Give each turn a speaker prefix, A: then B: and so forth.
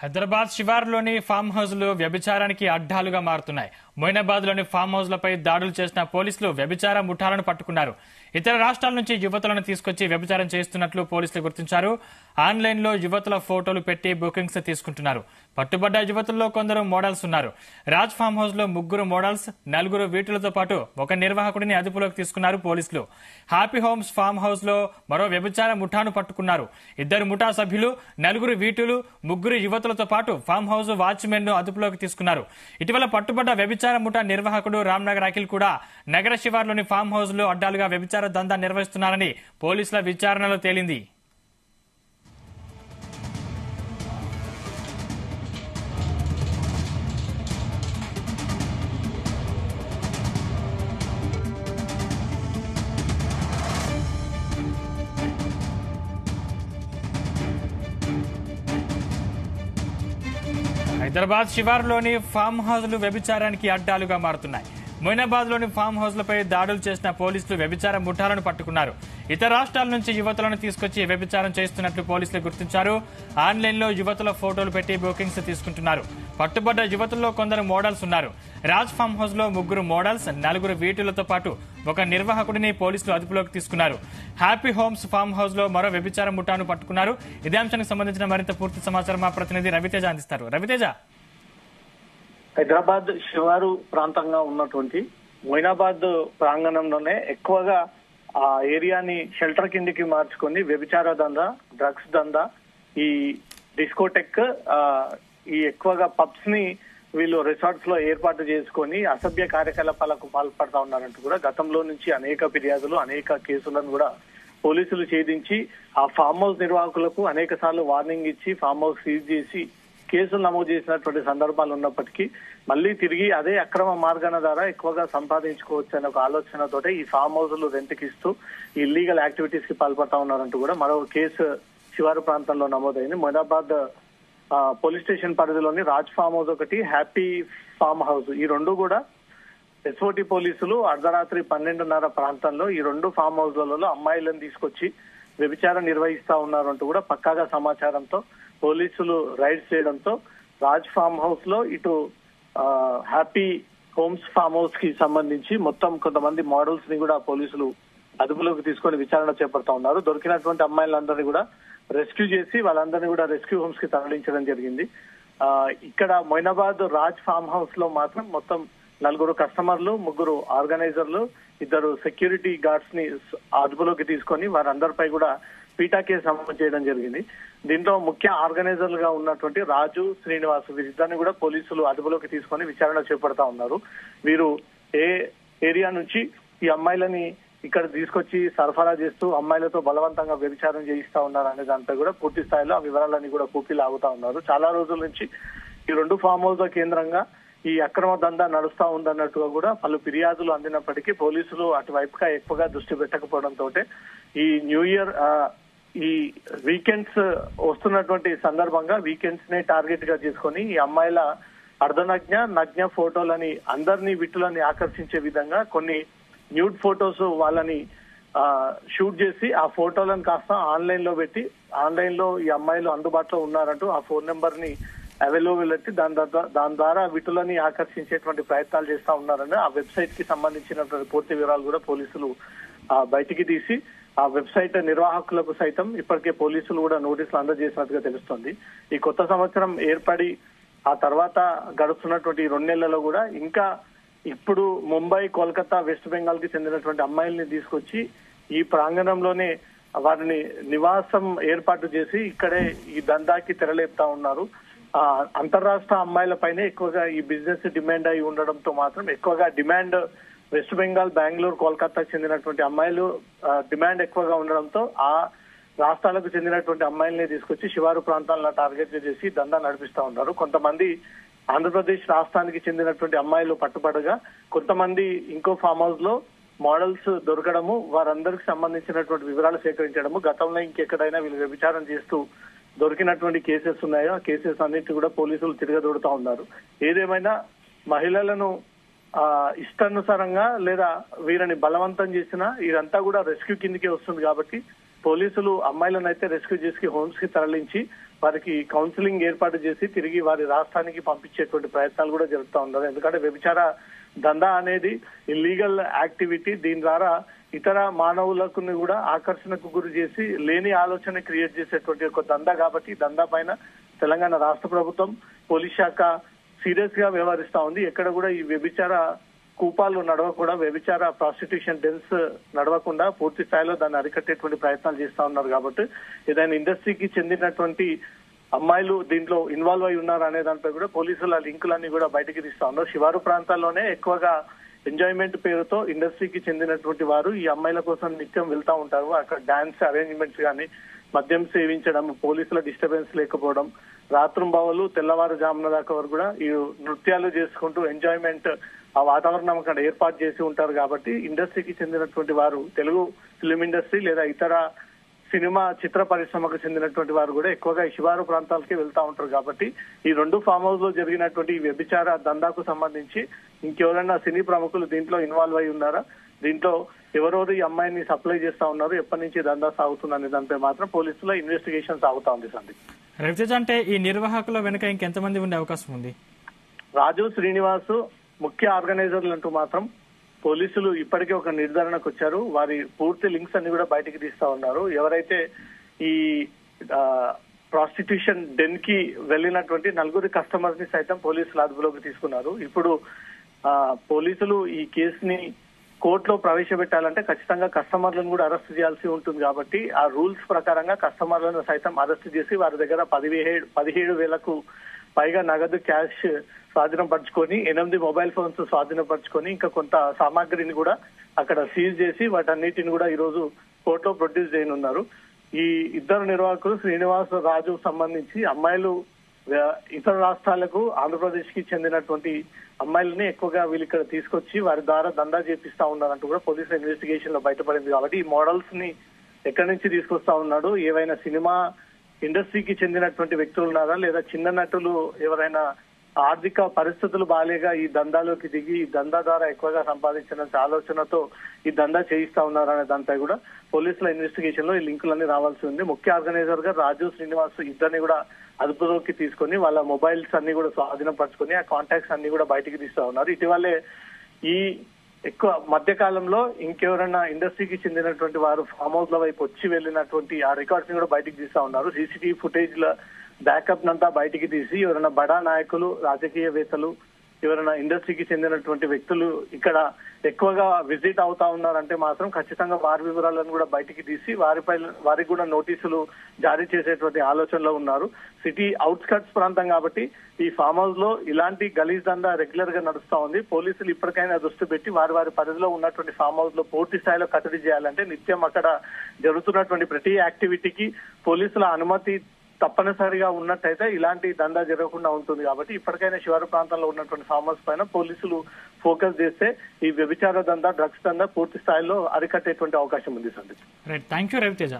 A: హైదరాబాద్ శివారులోని ఫామ్ హౌస్లు వ్యభిచారానికి అడ్డాలుగా మారుతున్నాయి. మొయినాబాద్లోని ఫామ్ హౌస్లపై దాడులు చేసిన పోలీసులు వ్యభిచార ముఠాలను పట్టుకున్నారు. ఇతర రాష్ట్రాల నుంచి యువతులను తీసుకొచ్చి వ్యభిచారం చేస్తున్నట్లు పోలీసులు గుర్తించారు. ఆన్లైన్లో యువతుల ఫోటోలు పెట్టి బుకింగ్స్ తీసుకుంటున్నారు. పట్టుబడ్డ యువతుల్లో కొందరు మోడల్స్ ఉన్నారు. రాజ్ ఫామ్ హౌస్ లో 3 మోడల్స్, 4 వీటులతో పాటు ఒక నిర్వాహకుడిని అదుపులోకి తీసుకున్నారు పోలీసులు. హ్యాపీ హోమ్స్ ఫామ్ హౌస్ లో మరో వ్యభిచార ముఠాను పట్టుకున్నారు. 2 ముఠా సభ్యులు, 4 వీటులు, 3 యువతులతో పాటు ఫామ్ హౌస్ వాచ్మెన్ ను అదుపులోకి తీసుకున్నారు. ఇటీవల పట్టుబడ్డ వ్యభిచార ముఠా నిర్వాహకుడు రామ్నగర్ అఖిల్ కూడా నగర శివార్లోని ఫామ్ హౌస్ లో అడ్డాలుగా వ్యభిచార దందా నిర్వహిస్తున్నారని పోలీసుల విచారణలో తేలింది. హైదరాబాద్ శివారులోని ఫామ్ హౌస్లు వ్యభిచారానికి అడ్డాలుగా మారుతున్నాయి. మొయినాబాద్ లోని ఫామ్ హౌస్లపై దాడులు చేసిన పోలీసులు వ్యభిచార ముఠాలను పట్టుకున్నారు. ఇతర రాష్ట్రాల నుంచి యువతులను తీసుకొచ్చి వ్యభిచారం చేస్తున్నట్లు పోలీసులు గుర్తించారు. ఆన్లైన్లో యువతుల ఫోటోలు పెట్టి బుకింగ్స్ తీసుకుంటున్నారు. పట్టుబడ్డ యువతుల్లో కొందరు మోడల్స్ ఉన్నారు. రాజ్ ఫామ్ హౌస్ లో 3 మోడల్స్, 4 వీటులతో పాటు ఒక నిర్వాహకుడిని పోలీసులు అదుపులోకి తీసుకున్నారు. హ్యాపీ హోమ్స్ ఫామ్ హౌస్ లో మరో వ్యభిచార ముఠాను పట్టుకున్నారు. ఇదే అంశానికి సంబంధించిన మరింత పూర్తి సమాచారం మా ప్రతినిధి రవితేజ అందిస్తారు. రవితేజ,
B: హైదరాబాద్ శివారు ప్రాంతంగా ఉన్నటువంటి మొయినాబాద్ ప్రాంగణంలోనే ఎక్కువగా ఆ ఏరియాని షెల్టర్ కిందికి మార్చుకొని వ్యభిచార దందా, డ్రగ్స్ దందా, ఈ డిస్కోటెక్, ఈ ఎక్కువగా పబ్స్ ని వీళ్ళు రిసార్ట్స్ లో ఏర్పాటు చేసుకొని అసభ్య కార్యకలాపాలకు పాల్పడతా ఉన్నారంటూ కూడా గతంలో నుంచి అనేక ఫిర్యాదులు, అనేక కేసులను కూడా పోలీసులు ఛేదించి ఆ ఫామ్ హౌస్ నిర్వాహకులకు అనేక సార్లు వార్నింగ్ ఇచ్చి ఫామ్ హౌస్ సీజ్ చేసి కేసులు నమోదు చేసినటువంటి సందర్భాలు ఉన్నప్పటికీ మళ్లీ తిరిగి అదే అక్రమ మార్గాల ద్వారా ఎక్కువగా సంపాదించుకోవచ్చు అనే ఒక ఆలోచనతోటే ఈ ఫామ్ హౌస్లు రెంట్కిస్తూ ఇల్లీగల్ యాక్టివిటీస్ కి పాల్పడతా ఉన్నారంటూ కూడా మరో కేసు శివారు ప్రాంతంలో నమోదైంది. మొయినాబాద్ పోలీస్ స్టేషన్ పరిధిలోని రాజ్ ఫామ్ హౌస్ ఒకటి, హ్యాపీ ఫామ్ హౌస్, ఈ 2 కూడా ఎస్ఓటి పోలీసులు అర్ధరాత్రి 12:30 ప్రాంతంలో ఈ 2 ఫామ్ హౌస్లలో అమ్మాయిలను తీసుకొచ్చి వ్యభిచారం నిర్వహిస్తా ఉన్నారంటూ కూడా పక్కాగా సమాచారంతో పోలీసులు రైడ్స్ చేయడంతో రాజ్ ఫామ్ హౌస్ లో ఇటు హ్యాపీ హోమ్స్ ఫామ్ హౌస్ కి సంబంధించి మొత్తం కొంతమంది మోడల్స్ ని కూడా పోలీసులు అదుపులోకి తీసుకొని విచారణ చేపడతా ఉన్నారు. దొరికినటువంటి అమ్మాయిలందరినీ కూడా రెస్క్యూ చేసి వాళ్ళందరినీ కూడా రెస్క్యూ హోమ్స్ కి తరలించడం జరిగింది. ఇక్కడ మొయినాబాద్ రాజ్ ఫామ్ హౌస్ లో మాత్రం మొత్తం 4 కస్టమర్లు, 3 ఆర్గనైజర్లు, 2 సెక్యూరిటీ గార్డ్స్ ని అదుపులోకి తీసుకొని వారందరిపై కూడా పీటా కేసు నమోదు చేయడం జరిగింది. దీంట్లో ముఖ్య ఆర్గనైజర్లుగా ఉన్నటువంటి రాజు, శ్రీనివాస్, వీరిద్దరిని కూడా పోలీసులు అదుపులోకి తీసుకొని విచారణ చేపడతా ఉన్నారు. వీరు ఏ ఏరియా నుంచి ఈ అమ్మాయిలని ఇక్కడ తీసుకొచ్చి సరఫరా చేస్తూ అమ్మాయిలతో బలవంతంగా వ్యభిచారం చేయిస్తా ఉన్నారు అనే దానిపై కూడా పూర్తి స్థాయిలో ఆ వివరాలన్నీ కూడా కూపీ లాగుతా ఉన్నారు. చాలా రోజుల నుంచి ఈ 2 ఫామ్ హౌస్ కేంద్రంగా ఈ అక్రమ దందా నడుస్తా ఉందన్నట్టుగా కూడా పలు ఫిర్యాదులు అందినప్పటికీ పోలీసులు అటువైపుగా ఎక్కువగా దృష్టి పెట్టకపోవడంతో ఈ న్యూ ఇయర్, ఈ వీకెండ్స్ వస్తున్నటువంటి సందర్భంగా వీకెండ్స్ నే టార్గెట్ గా చేసుకొని ఈ అమ్మాయిల నగ్న ఫోటోలని, అందరినీ విట్టులని ఆకర్షించే విధంగా కొన్ని న్యూడ్ ఫోటోస్ వాళ్ళని షూట్ చేసి ఆ ఫోటోలను కాస్త ఆన్లైన్ లో పెట్టి, ఆన్లైన్ లో ఈ అమ్మాయిలు అందుబాటులో ఉన్నారంటూ ఆ ఫోన్ నెంబర్ ని అవైలబుల్ పెట్టి దాని ద్వారా విటులని ఆకర్షించేటువంటి ప్రయత్నాలు చేస్తా ఉన్నారని ఆ వెబ్సైట్ కి సంబంధించినటువంటి పూర్తి వివరాలు కూడా పోలీసులు బయటికి తీసి ఆ వెబ్సైట్ నిర్వాహకులకు సైతం ఇప్పటికే పోలీసులు కూడా నోటీసులు అందజేసినట్టుగా తెలుస్తోంది. ఈ కొత్త సంవత్సరం ఏర్పడి ఆ తర్వాత గడుస్తున్నటువంటి 2 నెలల్లో కూడా ఇంకా ఇప్పుడు ముంబై, కోల్కతా, వెస్ట్ బెంగాల్ కి చెందినటువంటి అమ్మాయిల్ని తీసుకొచ్చి ఈ ప్రాంగణంలోనే వారిని నివాసం ఏర్పాటు చేసి ఇక్కడే ఈ దందాకి తెరలేపుతా ఉన్నారు. అంతర్రాష్ట్ర అమ్మాయిలపైనే ఎక్కువగా ఈ బిజినెస్ డిమాండ్ అయి ఉండడంతో మాత్రం ఎక్కువగా డిమాండ్ వెస్ట్ బెంగాల్, బెంగళూరు, కోల్కతాకు చెందినటువంటి అమ్మాయిలు డిమాండ్ ఎక్కువగా ఉండడంతో ఆ రాష్ట్రాలకు చెందినటువంటి అమ్మాయిల్ని తీసుకొచ్చి శివారు ప్రాంతాలను టార్గెట్ చేసి దందా నడిపిస్తా ఉన్నారు. కొంతమంది ఆంధ్రప్రదేశ్ రాష్ట్రానికి చెందినటువంటి అమ్మాయిలు పట్టుబడగా కొంతమంది ఇంకో ఫామ్ హౌస్ లో మోడల్స్ దొరకడము, వారందరికి సంబంధించినటువంటి వివరాలు సేకరించడము, గతంలో ఇంకెక్కడైనా వీళ్ళు వ్యభిచారం చేస్తూ దొరికినటువంటి కేసెస్ ఉన్నాయో ఆ కేసెస్ అన్నిటి కూడా పోలీసులు తిరగదొడుతా ఉన్నారు. ఏదేమైనా మహిళలను ఇష్టానుసారంగా లేదా వీరిని బలవంతం చేసినా ఇదంతా కూడా రెస్క్యూ కిందకే వస్తుంది కాబట్టి పోలీసులు అమ్మాయిలను అయితే రెస్క్యూ చేసి హోమ్స్ కి తరలించి వారికి కౌన్సిలింగ్ ఏర్పాటు చేసి తిరిగి వారి రాష్ట్రానికి పంపించేటువంటి ప్రయత్నాలు కూడా జరుగుతూ ఉన్నారు. ఎందుకంటే వ్యభిచార దందా అనేది ఇల్లీగల్ యాక్టివిటీ. దీని ద్వారా ఇతర మానవులకు కూడా ఆకర్షణకు గురి చేసి లేని ఆలోచన క్రియేట్ చేసేటువంటి ఒక దందా కాబట్టి ఈ దందా పైన తెలంగాణ రాష్ట్ర ప్రభుత్వం పోలీస్ శాఖ సీరియస్ గా వ్యవహరిస్తా ఉంది. ఎక్కడ కూడా ఈ వ్యభిచార కూపాలు నడవకుండా, వ్యభిచార ప్రాస్టిట్యూషన్ డెన్స్ నడవకుండా పూర్తి స్థాయిలో దాన్ని అరికట్టేటువంటి ప్రయత్నాలు చేస్తా ఉన్నారు. కాబట్టి ఏదైనా ఇండస్ట్రీకి చెందినటువంటి అమ్మాయిలు దీంట్లో ఇన్వాల్వ్ అయి ఉన్నారు అనే దానిపై కూడా పోలీసుల లింకులన్నీ కూడా బయటకి తీస్తా ఉన్నారు. శివారు ప్రాంతాల్లోనే ఎక్కువగా ఎంజాయ్మెంట్ పేరుతో ఇండస్ట్రీకి చెందినటువంటి వారు ఈ అమ్మాయిల కోసం నిత్యం వెళ్తా ఉంటారు. అక్కడ డాన్స్ అరేంజ్మెంట్స్ కానీ, మద్యం సేవించడం, పోలీసుల డిస్టర్బెన్స్ లేకపోవడం, రాత్రింబవలు తెల్లవారుజామున దాకా వరకు కూడా ఈ నృత్యాలు చేసుకుంటూ ఎంజాయ్మెంట్ ఆ వాతావరణం అక్కడ ఏర్పాటు చేసి ఉంటారు. కాబట్టి ఇండస్ట్రీకి చెందినటువంటి వారు, తెలుగు ఫిలిం ఇండస్ట్రీ లేదా ఇతర సినిమా చిత్ర పరిశ్రమకు చెందినటువంటి వారు కూడా ఎక్కువగా ఈ శివారు ప్రాంతాలకి వెళ్తా ఉంటారు. కాబట్టి ఈ 2 ఫామ్ హౌస్ లో జరిగినటువంటి ఈ వ్యభిచార దందాకు సంబంధించి ఇంకెవరైనా సినీ ప్రముఖులు దీంట్లో ఇన్వాల్వ్ అయి ఉన్నారా, దీంట్లో ఎవరెవరు ఈ అమ్మాయిని సప్లై చేస్తా ఉన్నారు, ఎప్పటి నుంచి దందా సాగుతుందనే దానిపై మాత్రం పోలీసుల ఇన్వెస్టిగేషన్ సాగుతా ఉంది. సందీప్,
A: రవితేజ అంటే ఈ నిర్వాహకుల వెనుక ఇంకెంతమంది ఉండే అవకాశం ఉంది?
B: రాజు, శ్రీనివాస్ ముఖ్య ఆర్గనైజర్లు అంటూ మాత్రం పోలీసులు ఇప్పటికే ఒక నిర్ధారణకు వచ్చారు. వారి పూర్తి లింక్స్ అన్ని కూడా బయటికి తీస్తా ఉన్నారు. ఎవరైతే ఈ ప్రాస్టిట్యూషన్ డెన్ కి వెళ్ళినటువంటి 4 కస్టమర్స్ ని సైతం పోలీసులు అదుపులోకి తీసుకున్నారు. ఇప్పుడు పోలీసులు ఈ కేసుని కోర్టులో ప్రవేశపెట్టాలంటే ఖచ్చితంగా కస్టమర్లను కూడా అరెస్ట్ చేయాల్సి ఉంటుంది. కాబట్టి ఆ రూల్స్ ప్రకారంగా కస్టమర్లను సైతం అరెస్ట్ చేసి వారి దగ్గర 17,000కు పైగా నగదు క్యాష్ స్వాధీనపరుచుకొని, 8 మొబైల్ ఫోన్స్ స్వాధీనపరుచుకొని, ఇంకా కొంత సామాగ్రిని కూడా అక్కడ సీజ్ చేసి వాటన్నిటిని కూడా ఈ రోజు కోర్టులో ప్రొడ్యూస్ చేయనున్నారు. ఈ ఇద్దరు నిర్వాహకులు శ్రీనివాస్, రాజు సంబంధించి అమ్మాయిలు ఇతర రాష్ట్రాలకు, ఆంధ్రప్రదేశ్ కి చెందినటువంటి అమ్మాయిలని ఎక్కువగా వీళ్ళు ఇక్కడ తీసుకొచ్చి వారి ద్వారా దందా చేపిస్తా ఉన్నారంటూ కూడా పోలీసుల ఇన్వెస్టిగేషన్ లో బయటపడింది. కాబట్టి ఈ మోడల్స్ ని ఎక్కడి నుంచి తీసుకొస్తా ఉన్నాడు, ఏవైనా సినిమా ఇండస్ట్రీకి చెందినటువంటి వ్యక్తులు ఉన్నారా, లేదా చిన్న నటులు ఎవరైనా ఆర్థిక పరిస్థితులు బాలేక ఈ దందాలోకి దిగి ఈ దందా ద్వారా ఎక్కువగా సంపాదించిన ఆలోచనతో ఈ దందా చేయిస్తా ఉన్నారనే దానిపై కూడా పోలీసుల ఇన్వెస్టిగేషన్ లో ఈ లింకులన్నీ రావాల్సి ఉంది. ముఖ్య ఆర్గనైజర్ గా రాజు, శ్రీనివాస్ ఇద్దరిని కూడా అదుపులోకి తీసుకొని వాళ్ళ మొబైల్స్ అన్ని కూడా స్వాధీనపరచుకొని ఆ కాంటాక్ట్స్ అన్ని కూడా బయటికి తీస్తా ఉన్నారు. ఇటీవలే ఈ ఎక్కువ మధ్య కాలంలో ఇంకెవరైనా ఇండస్ట్రీకి చెందినటువంటి వారు ఫామ్ హౌస్ ల వైపు వచ్చి వెళ్ళినటువంటి ఆ రికార్డ్స్ ని కూడా బయటికి తీస్తా ఉన్నారు. సీసీటీవీ ఫుటేజ్ ల బ్యాకప్ నంతా బయటికి తీసి ఎవరైనా బడా నాయకులు, రాజకీయవేత్తలు, ఎవరైనా ఇండస్ట్రీకి చెందినటువంటి వ్యక్తులు ఇక్కడ ఎక్కువగా విజిట్ అవుతా ఉన్నారంటే మాత్రం ఖచ్చితంగా వారి వివరాలను కూడా బయటికి తీసి వారికి కూడా నోటీసులు జారీ చేసేటువంటి ఆలోచనలో ఉన్నారు. సిటీ అవుట్స్కట్స్ ప్రాంతం కాబట్టి ఈ ఫామ్ హౌస్ లో ఇలాంటి గలీజ్ దందా రెగ్యులర్ గా నడుస్తా ఉంది. పోలీసులు ఇప్పటికైనా దృష్టి పెట్టి వారి పరిధిలో ఉన్నటువంటి ఫామ్ హౌస్ లో పూర్తి స్థాయిలో కట్టడి చేయాలంటే నిత్యం అక్కడ జరుగుతున్నటువంటి ప్రతి యాక్టివిటీకి పోలీసుల అనుమతి తప్పనిసరిగా ఉన్నట్టయితే ఇలాంటి దందా జరగకుండా ఉంటుంది. కాబట్టి ఇప్పటికైనా శివారు ప్రాంతంలో ఉన్నటువంటి ఫామ్ హౌస్ పైన పోలీసులు ఫోకస్ చేస్తే ఈ వ్యభిచార దందా, డ్రగ్స్ దందా పూర్తి స్థాయిలో అరికట్టేటువంటి అవకాశం ఉంది. Sandeep,
A: right, thank you Raviteja.